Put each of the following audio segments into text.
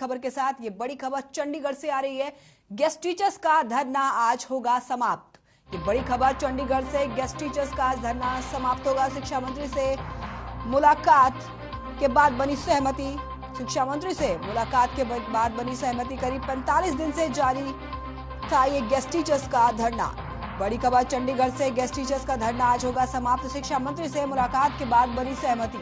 खबर के साथ। ये बड़ी खबर चंडीगढ़ से आ रही है। गेस्ट टीचर्स का धरना आज होगा समाप्त। ये बड़ी खबर चंडीगढ़ से, गेस्ट टीचर्स का धरना समाप्त होगा। शिक्षा मंत्री से मुलाकात के बाद बनी सहमति। शिक्षा मंत्री से मुलाकात के बाद बनी सहमति। करीब 45 दिन से जारी था ये गेस्ट टीचर्स का धरना। बड़ी खबर चंडीगढ़ से, गेस्ट टीचर्स का धरना आज होगा समाप्त। शिक्षा मंत्री से मुलाकात के बाद बनी सहमति।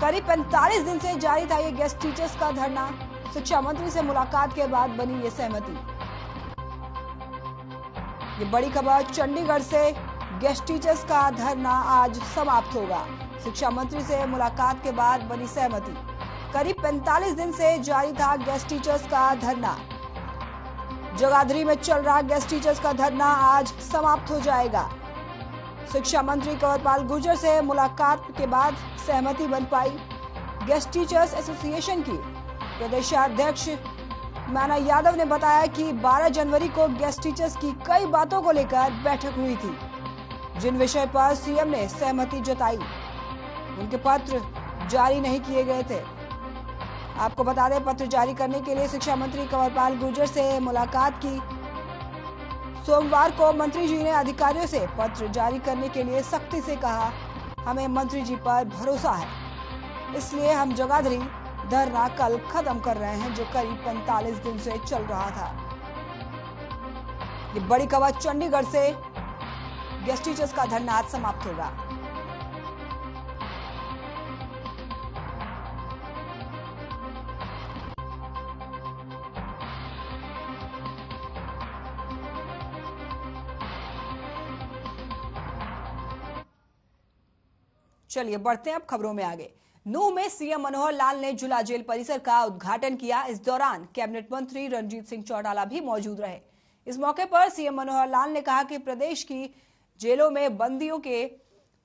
करीब 45 दिन से जारी था ये गेस्ट टीचर्स का धरना। शिक्षा मंत्री से मुलाकात के बाद बनी ये सहमति। ये बड़ी खबर चंडीगढ़ से, गेस्ट टीचर्स का धरना आज समाप्त होगा। शिक्षा मंत्री से मुलाकात के बाद बनी सहमति। करीब 45 दिन से जारी था गेस्ट टीचर्स का धरना। जगाधरी में चल रहा गेस्ट टीचर्स का धरना आज समाप्त हो जाएगा। शिक्षा मंत्री कंवरपाल गुर्जर से मुलाकात के बाद सहमति बन पाई। गेस्ट टीचर्स एसोसिएशन की प्रदेशाध्यक्ष मैना यादव ने बताया कि 12 जनवरी को गेस्ट टीचर्स की कई बातों को लेकर बैठक हुई थी, जिन विषय पर सीएम ने सहमति जताई। उनके पत्र जारी नहीं किए गए थे। आपको बता दें, पत्र जारी करने के लिए शिक्षा मंत्री कंवरपाल गुर्जर से मुलाकात की। सोमवार को मंत्री जी ने अधिकारियों से पत्र जारी करने के लिए सख्ती से कहा। हमें मंत्री जी पर भरोसा है, इसलिए हम जगाधरी धरना कल खत्म कर रहे हैं, जो करीब 45 दिन से चल रहा था। ये बड़ी खबर चंडीगढ़ से, गेस्ट टीचर्स का धरना आज समाप्त होगा। चलिए बढ़ते हैं अब खबरों में आगे। नूंह में सीएम मनोहर लाल ने जिला जेल परिसर का उद्घाटन किया। इस दौरान कैबिनेट मंत्री रणजीत सिंह चौटाला भी मौजूद रहे। इस मौके पर सीएम मनोहर लाल ने कहा कि प्रदेश की जेलों में बंदियों के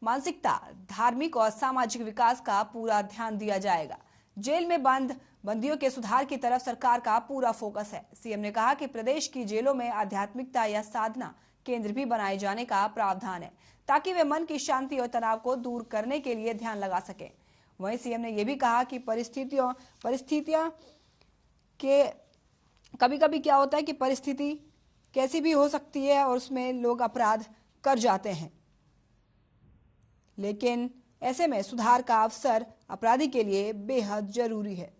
मानसिकता, धार्मिक और सामाजिक विकास का पूरा ध्यान दिया जाएगा। जेल में बंद बंदियों के सुधार की तरफ सरकार का पूरा फोकस है। सीएम ने कहा कि प्रदेश की जेलों में आध्यात्मिकता या साधना केंद्र भी बनाए जाने का प्रावधान है, ताकि वे मन की शांति और तनाव को दूर करने के लिए ध्यान लगा सकें। वहीं सीएम ने यह भी कहा कि परिस्थितियां के कभी-कभी क्या होता है कि परिस्थिति कैसी भी हो सकती है और उसमें लोग अपराध कर जाते हैं, लेकिन ऐसे में सुधार का अवसर अपराधी के लिए बेहद जरूरी है।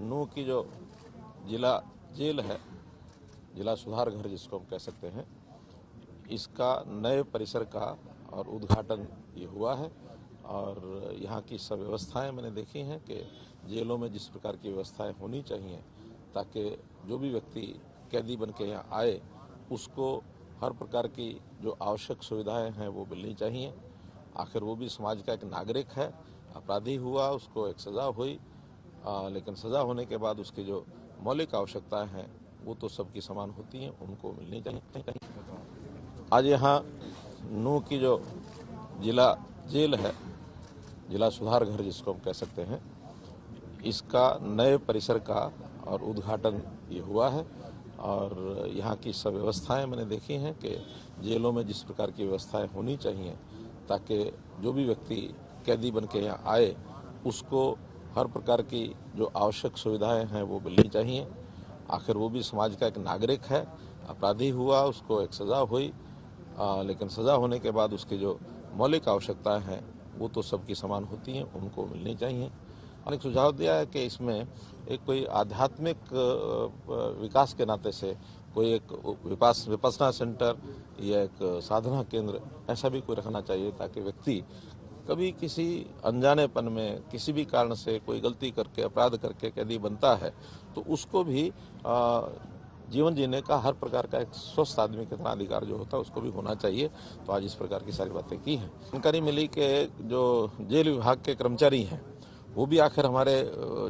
नूंह की जो जिला जेल है, जिला सुधार घर जिसको हम कह सकते हैं, इसका नए परिसर का और उद्घाटन ये हुआ है। और यहाँ की सब व्यवस्थाएं मैंने देखी हैं कि जेलों में जिस प्रकार की व्यवस्थाएं होनी चाहिए, ताकि जो भी व्यक्ति कैदी बन के यहाँ आए उसको हर प्रकार की जो आवश्यक सुविधाएं हैं वो मिलनी चाहिए। आखिर वो भी समाज का एक नागरिक है। अपराधी हुआ, उसको एक सज़ा हुई, लेकिन सज़ा होने के बाद उसकी जो मौलिक आवश्यकताएं हैं वो तो सबकी समान होती हैं, उनको मिलनी चाहिए। आज यहाँ नूंह की जो जिला जेल है, जिला सुधार घर जिसको हम कह सकते हैं, इसका नए परिसर का और उद्घाटन ये हुआ है। और यहाँ की सब व्यवस्थाएं मैंने देखी हैं कि जेलों में जिस प्रकार की व्यवस्थाएं होनी चाहिए, ताकि जो भी व्यक्ति कैदी बन के यहाँ आए उसको हर प्रकार की जो आवश्यक सुविधाएं हैं वो मिलनी चाहिए। आखिर वो भी समाज का एक नागरिक है। अपराधी हुआ, उसको एक सज़ा हुई, लेकिन सज़ा होने के बाद उसकी जो मौलिक आवश्यकताएं हैं वो तो सबकी समान होती हैं, उनको मिलने चाहिए। और एक सुझाव दिया है कि इसमें एक कोई आध्यात्मिक विकास के नाते से कोई एक विपश्यना सेंटर या एक साधना केंद्र ऐसा भी कोई रखना चाहिए, ताकि व्यक्ति कभी किसी अनजानेपन में किसी भी कारण से कोई गलती करके अपराध करके कैदी बनता है तो उसको भी जीवन जीने का हर प्रकार का एक स्वस्थ आदमी के तरह अधिकार जो होता है उसको भी होना चाहिए। तो आज इस प्रकार की सारी बातें की हैं। जानकारी मिली कि जो जेल विभाग के कर्मचारी हैं वो भी आखिर हमारे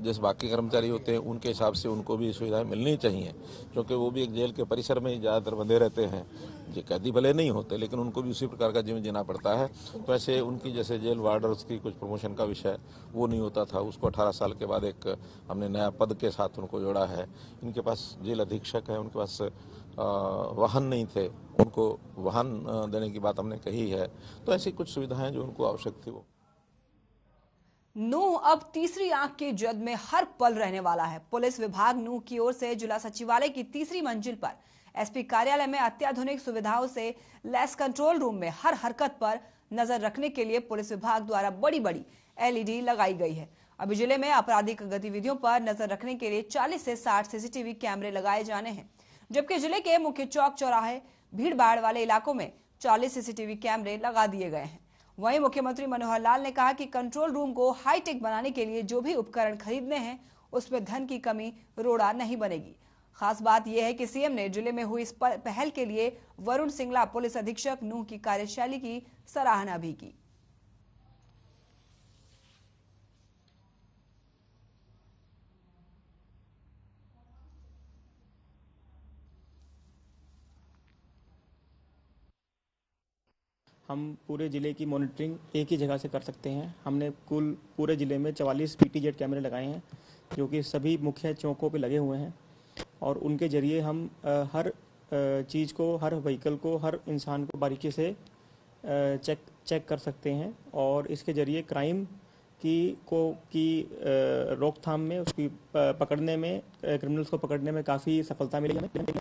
जैसे बाकी कर्मचारी होते हैं उनके हिसाब से उनको भी सुविधाएं मिलनी चाहिए, क्योंकि वो भी एक जेल के परिसर में ही ज़्यादातर बंधे रहते हैं। ये कैदी भले नहीं होते लेकिन उनको भी उसी प्रकार का जीवन जीना पड़ता है। तो ऐसे उनकी जैसे जेल वार्डर्स की कुछ प्रमोशन का विषय वो नहीं होता था, उसको 18 साल के बाद एक हमने नया पद के साथ उनको जोड़ा है। इनके पास जेल अधीक्षक है, उनके पास वाहन नहीं थे, उनको वाहन देने की बात हमने कही है। तो ऐसी कुछ सुविधाएं जो उनको आवश्यक थी वो। नूह अब तीसरी आंख की जद में हर पल रहने वाला है। पुलिस विभाग नूह की ओर से जिला सचिवालय की तीसरी मंजिल पर एसपी कार्यालय में अत्याधुनिक सुविधाओं से लैस कंट्रोल रूम में हर हरकत पर नजर रखने के लिए पुलिस विभाग द्वारा बड़ी बड़ी एलईडी लगाई गई है। अभी जिले में आपराधिक गतिविधियों पर नजर रखने के लिए 40 से 60 सीसीटीवी कैमरे लगाए जाने हैं, जबकि जिले के मुख्य चौक चौराहे भीड़ भाड़ वाले इलाकों में 40 सीसीटीवी कैमरे लगा दिए गए हैं। वहीं मुख्यमंत्री मनोहर लाल ने कहा कि कंट्रोल रूम को हाईटेक बनाने के लिए जो भी उपकरण खरीदने हैं उसमें धन की कमी रोड़ा नहीं बनेगी। खास बात यह है कि सीएम ने जिले में हुई इस पहल के लिए वरुण सिंगला पुलिस अधीक्षक नूह की कार्यशैली की सराहना भी की। हम पूरे ज़िले की मॉनिटरिंग एक ही जगह से कर सकते हैं। हमने कुल पूरे ज़िले में 44 पीटीजेड कैमरे लगाए हैं जो कि सभी मुख्य चौकों पे लगे हुए हैं, और उनके ज़रिए हम हर चीज़ को, हर व्हीकल को, हर इंसान को बारीकी से चेक कर सकते हैं, और इसके ज़रिए क्राइम की रोकथाम में, उसकी पकड़ने में, क्रिमिनल्स को पकड़ने में काफ़ी सफलता मिली हमें।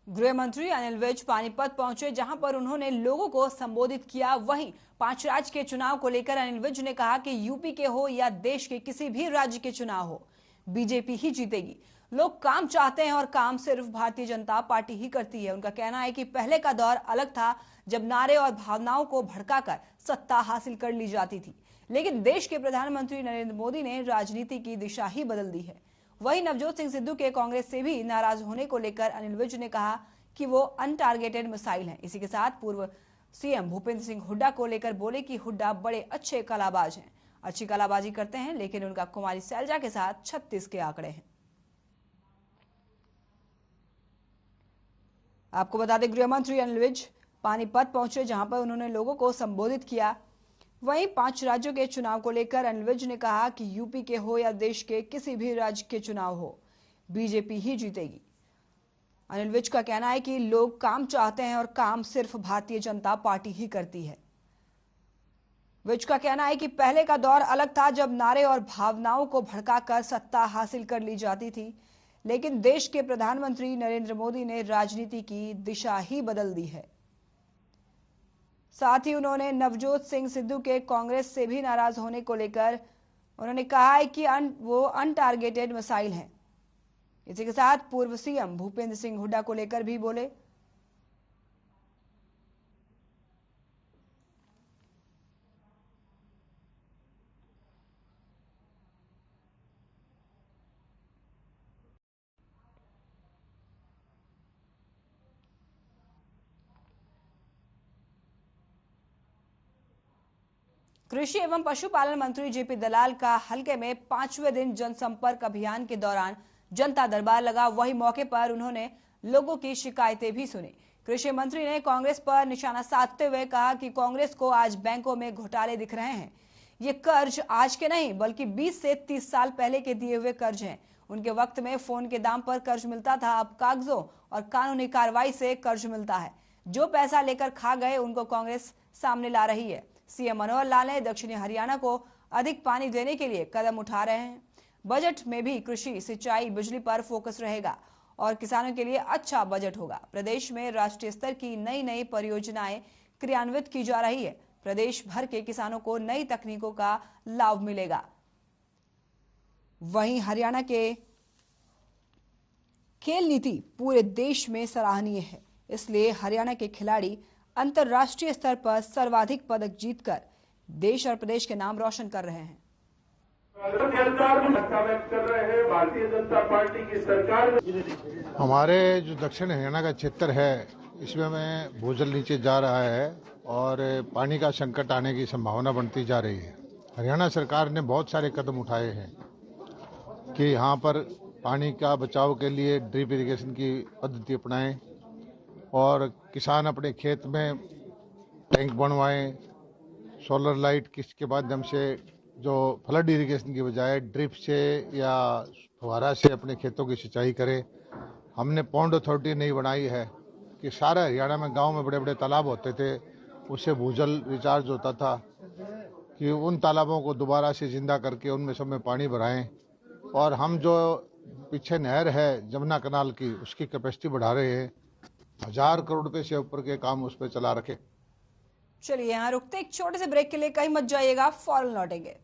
गृह मंत्री अनिल विज पानीपत पहुंचे, जहां पर उन्होंने लोगों को संबोधित किया। वहीं 5 राज्य के चुनाव को लेकर अनिल विज ने कहा कि यूपी के हो या देश के किसी भी राज्य के चुनाव हो, बीजेपी ही जीतेगी। लोग काम चाहते हैं और काम सिर्फ भारतीय जनता पार्टी ही करती है। उनका कहना है कि पहले का दौर अलग था जब नारे और भावनाओं को भड़काकर सत्ता हासिल कर ली जाती थी, लेकिन देश के प्रधानमंत्री नरेंद्र मोदी ने राजनीति की दिशा ही बदल दी है। वहीं नवजोत सिंह सिद्धू के कांग्रेस से भी नाराज होने को लेकर अनिल विज ने कहा कि वो अनटारगेटेड मिसाइल हैं। इसी के साथ पूर्व सीएम भूपेंद्र सिंह हुड्डा को लेकर बोले कि हुड्डा बड़े अच्छे कलाबाज हैं, अच्छी कलाबाजी करते हैं, लेकिन उनका कुमारी सैलजा के साथ 36 के आंकड़े हैं। आपको बता दें, गृह मंत्री अनिल विज पानीपत पहुंचे, जहां पर उन्होंने लोगों को संबोधित किया। वहीं 5 राज्यों के चुनाव को लेकर अनिल विज ने कहा कि यूपी के हो या देश के किसी भी राज्य के चुनाव हो, बीजेपी ही जीतेगी। अनिल विज का कहना है कि लोग काम चाहते हैं और काम सिर्फ भारतीय जनता पार्टी ही करती है। विज का कहना है कि पहले का दौर अलग था जब नारे और भावनाओं को भड़काकर सत्ता हासिल कर ली जाती थी, लेकिन देश के प्रधानमंत्री नरेंद्र मोदी ने राजनीति की दिशा ही बदल दी है। साथ ही उन्होंने नवजोत सिंह सिद्धू के कांग्रेस से भी नाराज होने को लेकर उन्होंने कहा है कि वो अनटारगेटेड मिसाइल हैं। इसी के साथ पूर्व सीएम भूपेंद्र सिंह हुड्डा को लेकर भी बोले। कृषि एवं पशुपालन मंत्री जेपी दलाल का हलके में 5वें दिन जनसंपर्क अभियान के दौरान जनता दरबार लगा। वही मौके पर उन्होंने लोगों की शिकायतें भी सुनी। कृषि मंत्री ने कांग्रेस पर निशाना साधते हुए कहा कि कांग्रेस को आज बैंकों में घोटाले दिख रहे हैं। ये कर्ज आज के नहीं बल्कि 20 से 30 साल पहले के दिए हुए कर्ज हैं। उनके वक्त में फोन के दाम पर कर्ज मिलता था, अब कागजों और कानूनी कार्रवाई से कर्ज मिलता है। जो पैसा लेकर खा गए उनको कांग्रेस सामने ला रही है। सीएम मनोहर लाल ने दक्षिणी हरियाणा को अधिक पानी देने के लिए कदम उठा रहे हैं। बजट में भी कृषि, सिंचाई, बिजली पर फोकस रहेगा और किसानों के लिए अच्छा बजट होगा। प्रदेश में राष्ट्रीय स्तर की नई नई परियोजनाएं क्रियान्वित की जा रही है। प्रदेश भर के किसानों को नई तकनीकों का लाभ मिलेगा। वहीं हरियाणा के खेल नीति पूरे देश में सराहनीय है, इसलिए हरियाणा के खिलाड़ी अंतर्राष्ट्रीय स्तर पर सर्वाधिक पदक जीतकर देश और प्रदेश के नाम रोशन कर रहे हैं। भारतीय जनता पार्टी की सरकार में हमारे जो दक्षिण हरियाणा का क्षेत्र है इसमें भूजल नीचे जा रहा है और पानी का संकट आने की संभावना बनती जा रही है। हरियाणा सरकार ने बहुत सारे कदम उठाए हैं कि यहाँ पर पानी का बचाव के लिए ड्रिप इरिगेशन की पद्धति अपनाएं और किसान अपने खेत में टैंक बनवाएं, सोलर लाइट किसके माध्यम से जो फ्लड इरिगेशन की बजाय ड्रिप से या फुहारा से अपने खेतों की सिंचाई करें। हमने पॉन्ड अथॉरिटी नहीं बनाई है कि सारा हरियाणा में गांव में बड़े बड़े तालाब होते थे, उससे भूजल रिचार्ज होता था कि उन तालाबों को दोबारा से जिंदा करके उनमें सब में पानी भराएं। और हम जो पीछे नहर है जमुना कनाल की, उसकी कैपेसिटी बढ़ा रहे हैं। 1000 करोड़ रुपए से ऊपर के काम उस पर चला रखे। चलिए यहाँ रुकते एक छोटे से ब्रेक के लिए, कहीं मत जाइएगा, फौरन लौटेंगे।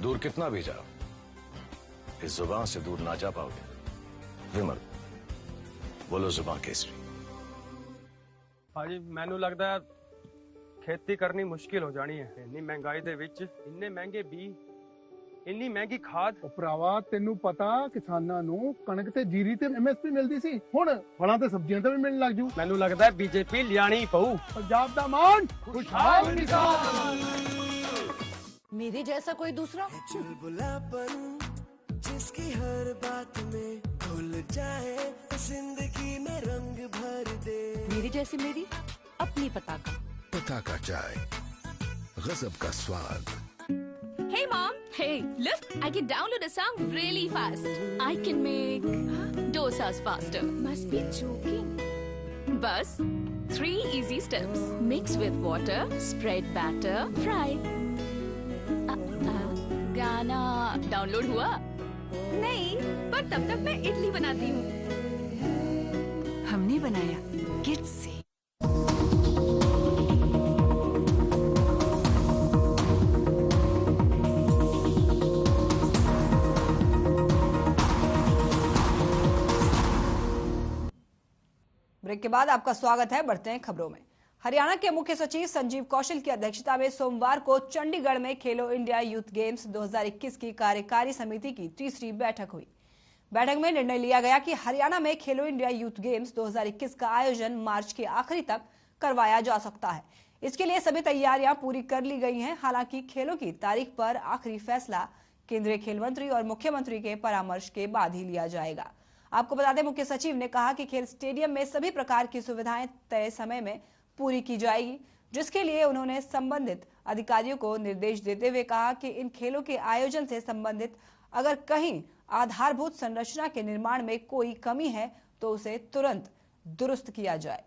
दूर कितना भी जाओ, इस जुबान से दूर ना जा पाओगे। विमल, बोलो जुबान केसरी। भाजी मैनू लगता है खेती करनी मुश्किल हो जानी है। इन्नी महंगाई दे विच इन्ने महंगे बी, इन्नी महंगी खाद। ਭਰਾਵਾ ਤੈਨੂੰ ਪਤਾ ਕਿਸਾਨਾਂ ਨੂੰ ਕਣਕ ਤੇ ਜੀਰੀ ਤੇ MSP ਮਿਲਦੀ ਸੀ, ਹੁਣ ਫਲਾਂ ਤੇ ਸਬਜ਼ੀਆਂ ਤੇ ਵੀ ਮਿਲਣ ਲੱਗ ਜੂ। मैनू लगता है बीजेपी लियानी पऊ। ਪੰਜਾਬ ਦਾ ਮਾਣ, ਖੁਸ਼ਹਾਲ ਕਿਸਾਨ। मेरे जैसा कोई दूसरा चुलबुलापन जिसकी हर बात में घुल जाए, जिंदगी में रंग भर दे। मेरी जैसी मेरी अपनी पताका चाय, गजब का स्वाद। Hey mom, hey, look, I can download a song really fast. I can make dosas faster. Must be joking. Bus, 3 easy steps. Mix with water, spread batter, fry. गाना डाउनलोड हुआ? नहीं, पर तब तक मैं इडली बनाती हूँ। हमने बनाया किड्स से। ब्रेक के बाद आपका स्वागत है। बढ़ते हैं खबरों में। हरियाणा के मुख्य सचिव संजीव कौशल की अध्यक्षता में सोमवार को चंडीगढ़ में खेलो इंडिया यूथ गेम्स 2021 की कार्यकारी समिति की तीसरी बैठक हुई। बैठक में निर्णय लिया गया कि हरियाणा में खेलो इंडिया यूथ गेम्स 2021 का आयोजन मार्च के आखिरी तक करवाया जा सकता है। इसके लिए सभी तैयारियां पूरी कर ली गई हैं। हालांकि खेलों की तारीख पर आखिरी फैसला केंद्रीय खेल मंत्री और मुख्यमंत्री के परामर्श के बाद ही लिया जाएगा। आपको बता दें, मुख्य सचिव ने कहा कि खेल स्टेडियम में सभी प्रकार की सुविधाएं तय समय में पूरी की जाएगी, जिसके लिए उन्होंने संबंधित अधिकारियों को निर्देश देते हुए कहा कि इन खेलों के आयोजन से संबंधित अगर कहीं आधारभूत संरचना के निर्माण में कोई कमी है तो उसे तुरंत दुरुस्त किया जाए।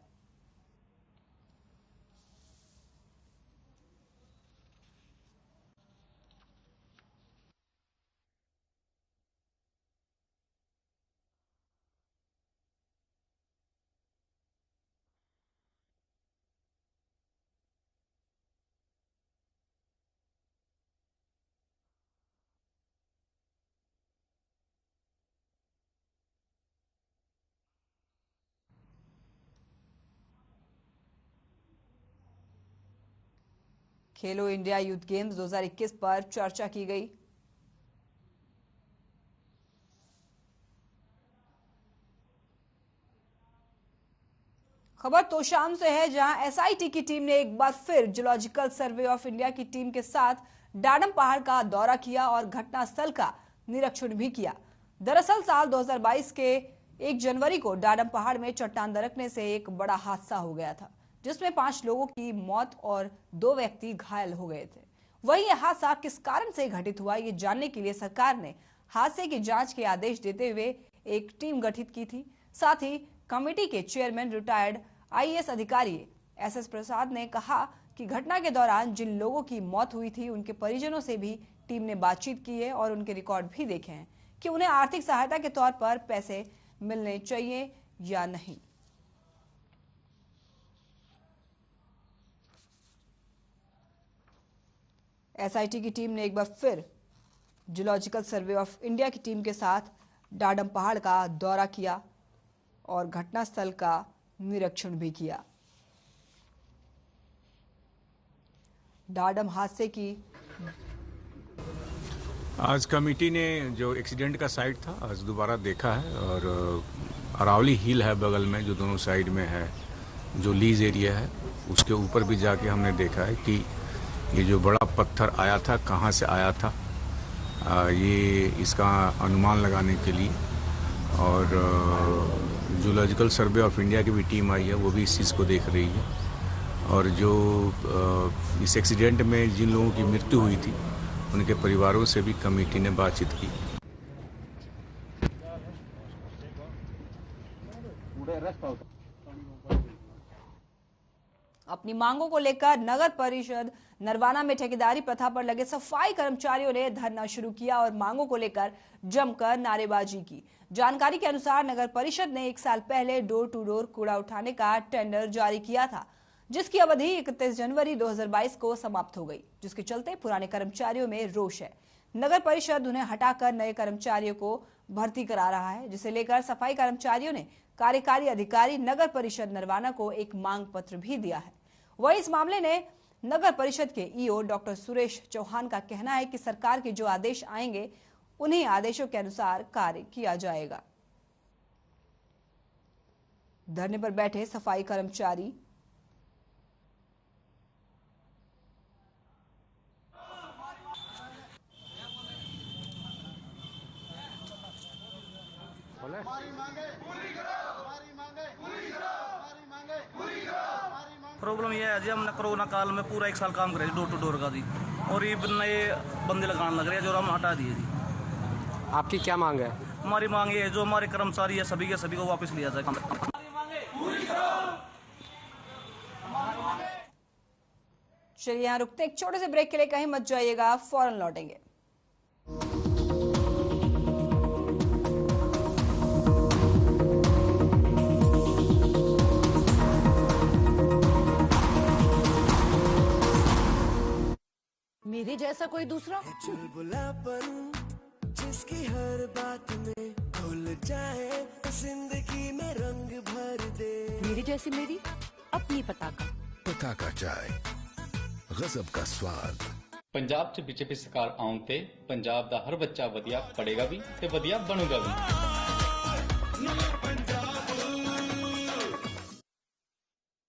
खेलो इंडिया यूथ गेम्स 2021 पर चर्चा की गई। खबर तोशाम से है, जहां एसआईटी की टीम ने एक बार फिर जियोलॉजिकल सर्वे ऑफ इंडिया की टीम के साथ डाडम पहाड़ का दौरा किया और घटनास्थल का निरीक्षण भी किया। दरअसल साल 2022 के 1 जनवरी को डाडम पहाड़ में चट्टान दरकने से एक बड़ा हादसा हो गया था, जिसमें 5 लोगों की मौत और 2 व्यक्ति घायल हो गए थे। वहीं यह हादसा किस कारण से घटित हुआ, ये जानने के लिए सरकार ने हादसे की जांच के आदेश देते हुए एक टीम गठित की थी। साथ ही कमेटी के चेयरमैन रिटायर्ड आईएएस अधिकारी एसएस प्रसाद ने कहा कि घटना के दौरान जिन लोगों की मौत हुई थी उनके परिजनों से भी टीम ने बातचीत की है और उनके रिकॉर्ड भी देखे हैं कि उन्हें आर्थिक सहायता के तौर पर पैसे मिलने चाहिए या नहीं। एसआईटी की टीम ने एक बार फिर जियोलॉजिकल सर्वे ऑफ इंडिया की टीम के साथ डाडम पहाड़ का दौरा किया और घटनास्थल का निरीक्षण भी किया। डाडम हादसे की आज कमेटी ने जो एक्सीडेंट का साइट था आज दोबारा देखा है और अरावली हिल है बगल में जो दोनों साइड में है, जो लीज एरिया है उसके ऊपर भी जाके हमने देखा है कि ये जो बड़ा पत्थर आया था कहाँ से आया था, ये इसका अनुमान लगाने के लिए और जियोलॉजिकल सर्वे ऑफ इंडिया की भी टीम आई है, वो भी इस चीज़ को देख रही है। और जो इस एक्सीडेंट में जिन लोगों की मृत्यु हुई थी उनके परिवारों से भी कमेटी ने बातचीत की। अपनी मांगों को लेकर नगर परिषद नरवाना में ठेकेदारी प्रथा पर लगे सफाई कर्मचारियों ने धरना शुरू किया और मांगों को लेकर जमकर नारेबाजी की। जानकारी के अनुसार नगर परिषद ने 1 साल पहले डोर टू डोर कूड़ा उठाने का टेंडर जारी किया था, जिसकी अवधि 31 जनवरी 2022 को समाप्त हो गई, जिसके चलते पुराने कर्मचारियों में रोष है। नगर परिषद उन्हें हटाकर नए कर्मचारियों को भर्ती करा रहा है, जिसे लेकर सफाई कर्मचारियों ने कार्यकारी अधिकारी नगर परिषद नरवाना को एक मांग पत्र भी दिया है। वही इस मामले ने नगर परिषद के ईओ डॉक्टर सुरेश चौहान का कहना है कि सरकार के जो आदेश आएंगे उन्हीं आदेशों के अनुसार कार्य किया जाएगा। धरने पर बैठे सफाई कर्मचारी प्रॉब्लम ये है जी, हमने कोरोना काल में पूरा 1 साल काम करे डोर टू डोर का जी, और ये नए बंदे लगाने लग रहे हैं जो हम हटा दिए जी। आपकी क्या मांग है? हमारी मांग ये है जो हमारे कर्मचारी है सभी के सभी को वापस लिया जाए। चलिए यहाँ रुकते एक छोटे से ब्रेक के लिए, कहीं मत जाइएगा, फौरन लौटेंगे। मेरे जैसा कोई दूसरा चुलबुलापन जिसकी हर बात में घुल जाए, जिंदगी में रंग भर दे। मेरी जैसी मेरी अपनी पताका चाय, गजब का स्वाद। पंजाब च बीजेपी सरकार आउण ते पंजाब दा हर बच्चा वधिया पढ़ेगा भी ते वधिया बनूगा भी।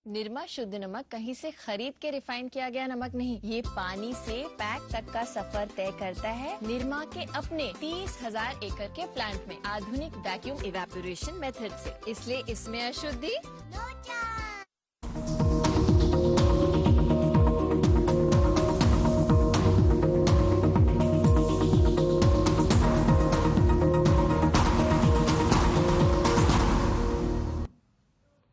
निरमा शुद्ध नमक कहीं से खरीद के रिफाइन किया गया नमक नहीं, ये पानी से पैक तक का सफर तय करता है। निरमा के अपने 30,000 एकड़ के प्लांट में आधुनिक वैक्यूम इवेपोरेशन मेथड से, इसलिए इसमें अशुद्धि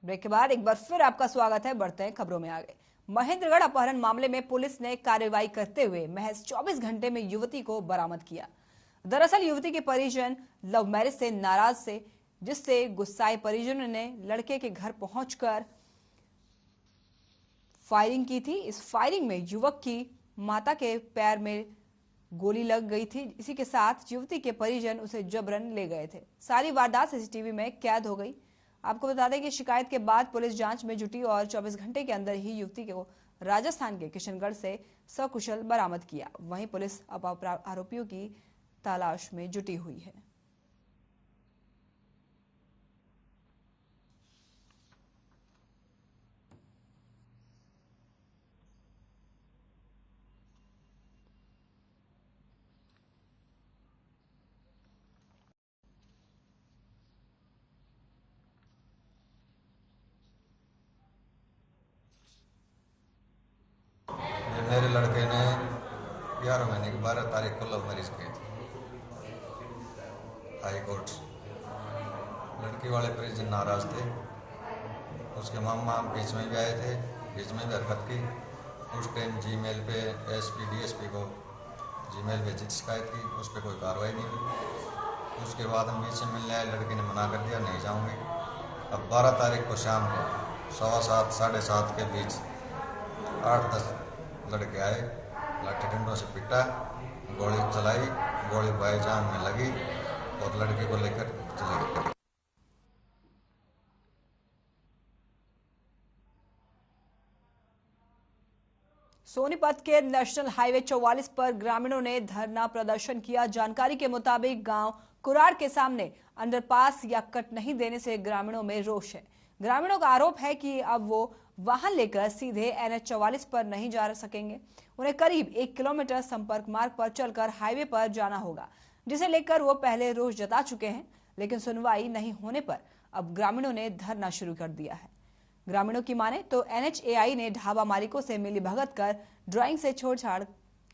ब्रेक के बाद एक बार फिर आपका स्वागत है। बढ़ते हैं खबरों में आगे। महेंद्रगढ़ अपहरण मामले में पुलिस ने कार्रवाई करते हुए महज 24 घंटे में युवती को बरामद किया। दरअसल युवती के परिजन लव मैरिज से नाराज थे, जिससे गुस्साए परिजनों ने लड़के के घर पहुंचकर फायरिंग की थी। इस फायरिंग में युवक की माता के पैर में गोली लग गई थी। इसी के साथ युवती के परिजन उसे जबरन ले गए थे। सारी वारदात सीसीटीवी में कैद हो गई। आपको बता दें कि शिकायत के बाद पुलिस जांच में जुटी और 24 घंटे के अंदर ही युवती को राजस्थान के किशनगढ़ से सकुशल बरामद किया। वहीं पुलिस अब आरोपियों की तलाश में जुटी हुई है। मेरे लड़के ने 11 महीने की 12 तारीख को लव मैरिज की थी हाई कोर्ट। लड़की वाले परिजन नाराज थे, उसके मामा बीच में भी आए थे, बीच में भी हरकत की। उस टाइम जीमेल पे एसपी डीएसपी को जीमेल भेजी थी शिकायत की, उस पर कोई कार्रवाई नहीं हुई। उसके बाद हम बीच से मिलने आए, लड़के ने मना कर दिया नहीं जाऊंगी। अब 12 तारीख को शाम को 7:15 साढ़े 7 के बीच 8-10 लड़के आए, लाठी डंडों से पिटा, गोली चलाई, गोली भाईजान में लगी और लड़की को लेकर चले गए। सोनीपत के नेशनल हाईवे 44 पर ग्रामीणों ने धरना प्रदर्शन किया। जानकारी के मुताबिक गांव कुराड़ के सामने अंडरपास या कट नहीं देने से ग्रामीणों में रोष है। ग्रामीणों का आरोप है कि अब वो वाहन लेकर सीधे NH 44 पर नहीं जा सकेंगे। उन्हें करीब 1 किलोमीटर संपर्क मार्ग पर चलकर हाईवे पर जाना होगा, जिसे लेकर वो पहले रोष जता चुके हैं, लेकिन सुनवाई नहीं होने पर अब ग्रामीणों ने धरना शुरू कर दिया है। ग्रामीणों की माने तो NHAI ने ढाबा मालिकों से मिलीभगत कर ड्राइंग से छोड़छाड़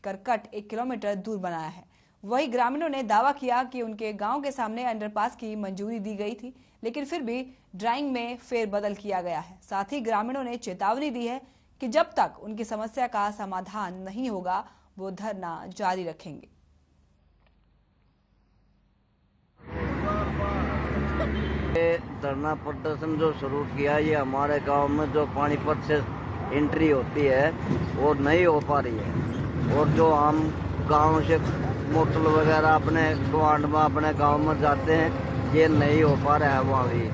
कर कट 1 किलोमीटर दूर बनाया है। वही ग्रामीणों ने दावा किया कि उनके गांव के सामने अंडरपास की मंजूरी दी गई थी, लेकिन फिर भी ड्राइंग में फेरबदल किया गया है। साथ ही ग्रामीणों ने चेतावनी दी है कि जब तक उनकी समस्या का समाधान नहीं होगा वो धरना जारी रखेंगे। धरना प्रदर्शन जो शुरू किया, ये हमारे गांव में जो पानीपत से एंट्री होती है वो नहीं हो पा रही है, और जो हम गांव से मोटर वगैरह अपने गुआंढ में अपने गांव में जाते हैं, ये नहीं हो पा रहा है। वहाँ भी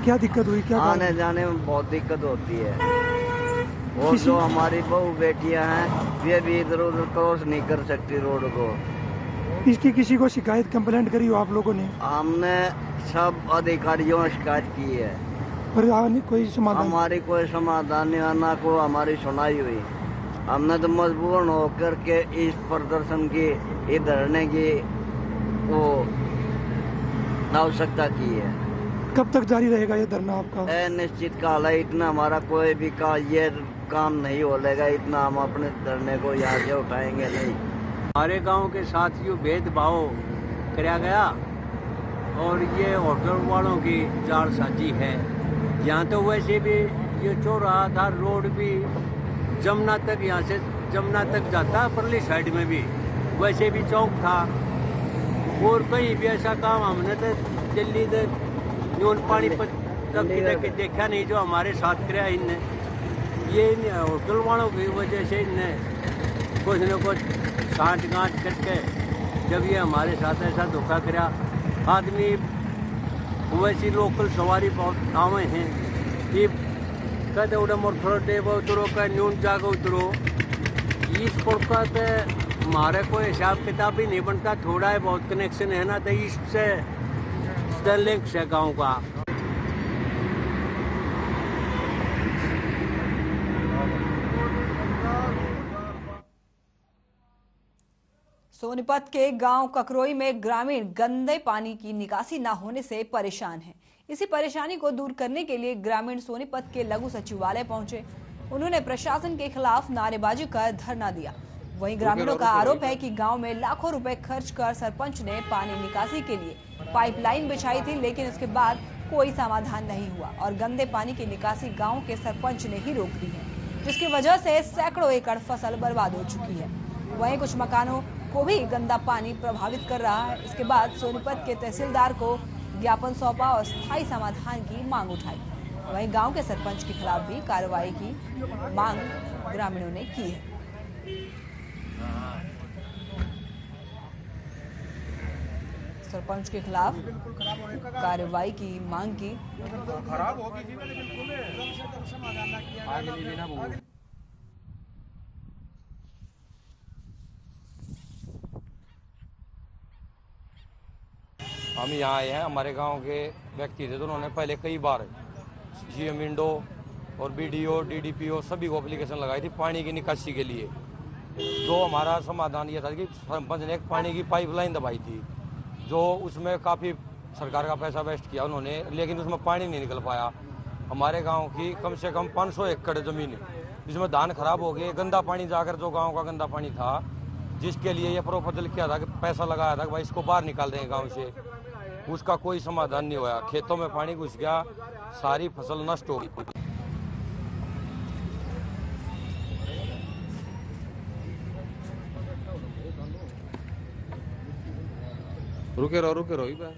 क्या दिक्कत हुई? क्या आने जाने में बहुत दिक्कत होती है, और जो हमारी बहू बेटियां हैं वे भी इधर उधर क्रॉस नहीं कर सकती रोड को। इसकी किसी को शिकायत कंप्लेंट करी हो आप लोगों ने? हमने सब अधिकारियों ने शिकायत की है, पर कोई समाधान? हमारी कोई समाधान नहीं आना को हमारी सुनाई हुई। हमने तो मजबूर होकर के इस प्रदर्शन की, इस धरने की वो आवश्यकता की है। कब तक जारी रहेगा ये धरना आपका? निश्चित काल है, इतना हमारा कोई भी ये काम नहीं होगा, इतना हम अपने धरने को यहाँ से उठाएंगे नहीं। हमारे गांव के साथ जो भेदभाव कराया गया और ये होटल वालों की जालसाजी है। यहाँ तो वैसे भी ये चौराहा था, रोड भी जमुना तक, यहाँ से जमुना तक जाता, परली साइड में भी वैसे भी चौक था, और कहीं भी ऐसा काम हमने तो दिल्ली न्यून पानीपत तक देखा नहीं जो हमारे साथ कराया इनने। ये होटल वालों की वजह से इनने कुछ न कुछ साठ गांठ करके जब ये हमारे साथ ऐसा धोखा करा। आदमी वैसी लोकल सवारी बहुत आवे हैं, ये कहते उड़े मोर थोड़ा डेब उतरो, कह न्यून जाकर उतरो। इस प्रकार से हमारे कोई हिसाब किताब भी नहीं बनता, थोड़ा है बहुत कनेक्शन है ना, तो इससे लिंक है गाँव का। सोनीपत के गांव ककरोई में ग्रामीण गंदे पानी की निकासी न होने से परेशान हैं। इसी परेशानी को दूर करने के लिए ग्रामीण सोनीपत के लघु सचिवालय पहुंचे। उन्होंने प्रशासन के खिलाफ नारेबाजी कर धरना दिया। वहीं ग्रामीणों का आरोप है कि गांव में लाखों रुपए खर्च कर सरपंच ने पानी निकासी के लिए पाइपलाइन बिछाई थी, लेकिन उसके बाद कोई समाधान नहीं हुआ और गंदे पानी की निकासी गाँव के सरपंच ने ही रोक दी है, जिसकी वजह से सैकड़ों एकड़ फसल बर्बाद हो चुकी है। वहीं कुछ मकानों को भी गंदा पानी प्रभावित कर रहा है। इसके बाद सोनीपत के तहसीलदार को ज्ञापन सौंपा और स्थायी समाधान की मांग उठाई। वहीं गांव के सरपंच के खिलाफ भी कार्रवाई की मांग ग्रामीणों ने की है। सरपंच के खिलाफ कार्रवाई की मांग की। खराब होगी जी, बिल्कुल। हम यहाँ आए हैं, हमारे गांव के व्यक्ति थे तो उन्होंने पहले कई बार GM विंडो और BDO DDPO सभी को एप्लीकेशन लगाई थी पानी की निकासी के लिए। तो हमारा समाधान ये था कि सरपंच ने एक पानी की पाइपलाइन दबाई थी, जो उसमें काफ़ी सरकार का पैसा वेस्ट किया उन्होंने, लेकिन उसमें पानी नहीं निकल पाया। हमारे गांव की कम से कम 500 एकड़ ज़मीन है, जिसमें धान खराब हो गए, गंदा पानी जाकर जो गाँव का गंदा पानी था, जिसके लिए ये प्रोपोजल किया था कि पैसा लगाया था कि भाई इसको बाहर निकाल देंगे गाँव से, उसका कोई समाधान नहीं हुआ। खेतों में पानी घुस गया, सारी फसल नष्ट हो गई। रुके रहो ही बात।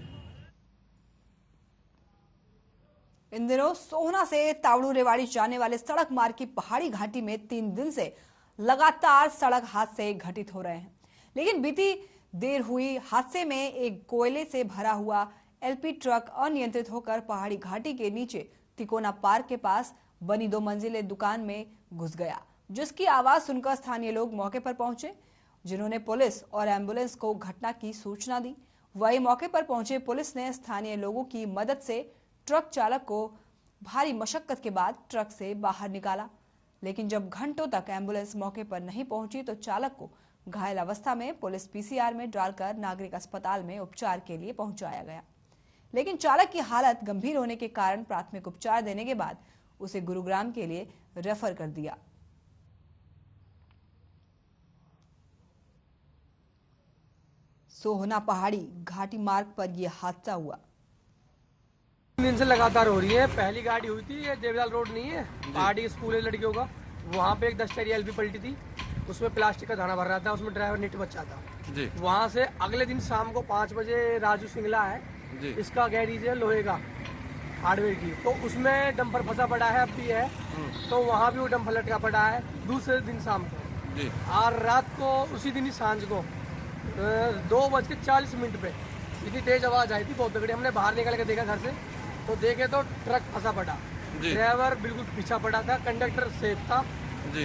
इन दिनों सोहना से तावड़ू रेवाड़ी जाने वाले सड़क मार्ग की पहाड़ी घाटी में 3 दिन से लगातार सड़क हादसे घटित हो रहे हैं। लेकिन बीती देर हुई हादसे में एक कोयले से भरा हुआ एलपी ट्रक अनियंत्रित होकर पहाड़ी घाटी के नीचे तिकोना पार्क के पास बनी 2 मंजिले दुकान में घुस गया, जिसकी आवाज सुनकर स्थानीय लोग मौके पर पहुंचे, जिन्होंने पुलिस और एम्बुलेंस को घटना की सूचना दी। वहीं मौके पर पहुंचे पुलिस ने स्थानीय लोगों की मदद से ट्रक चालक को भारी मशक्कत के बाद ट्रक से बाहर निकाला। लेकिन जब घंटों तक एम्बुलेंस मौके पर नहीं पहुंची तो चालक को घायल अवस्था में पुलिस पीसीआर में डालकर नागरिक अस्पताल में उपचार के लिए पहुंचाया गया। लेकिन चालक की हालत गंभीर होने के कारण प्राथमिक उपचार देने के बाद उसे गुरुग्राम के लिए रेफर कर दिया। सोहना पहाड़ी घाटी मार्ग पर यह हादसा हुआ। 3 दिन से लगातार हो रही है। पहली गाड़ी हुई थी, ये देवलाल रोड नहीं है, पहाड़ी स्कूल है लड़कियों का, वहाँ पे एक 10 चक्की एलपी पलटी थी, उसमें प्लास्टिक का दाना भर रहा था, उसमें ड्राइवर निट बचा था। वहाँ से अगले दिन शाम को 5 बजे राजू सिंगला है, इसका गैरेज है लोहे का हार्डवेयर की, तो उसमें डंपर फंसा पड़ा है, अब भी है, तो वहाँ भी वो डंपर लटका पड़ा है। दूसरे दिन शाम को और रात को उसी दिन ही सांझ को 2:40 पे इतनी तेज आवाज आई थी, बहुत तगड़ी। हमने बाहर निकल के देखा घर से, तो देखे तो ट्रक फंसा पड़ा, ड्राइवर बिल्कुल पीछा पड़ा था, कंडक्टर सेफ था,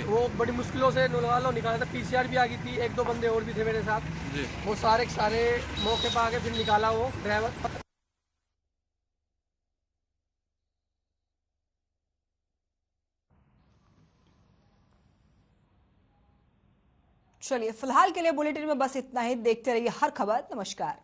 वो बड़ी मुश्किलों से निकाला था। पीसीआर भी आ गई थी, 1-2 बंदे और भी थे मेरे साथ, वो सारे मौके पर आके फिर निकाला वो ड्राइवर। चलिए फिलहाल के लिए बुलेटिन में बस इतना ही। देखते रहिए हर खबर। नमस्कार।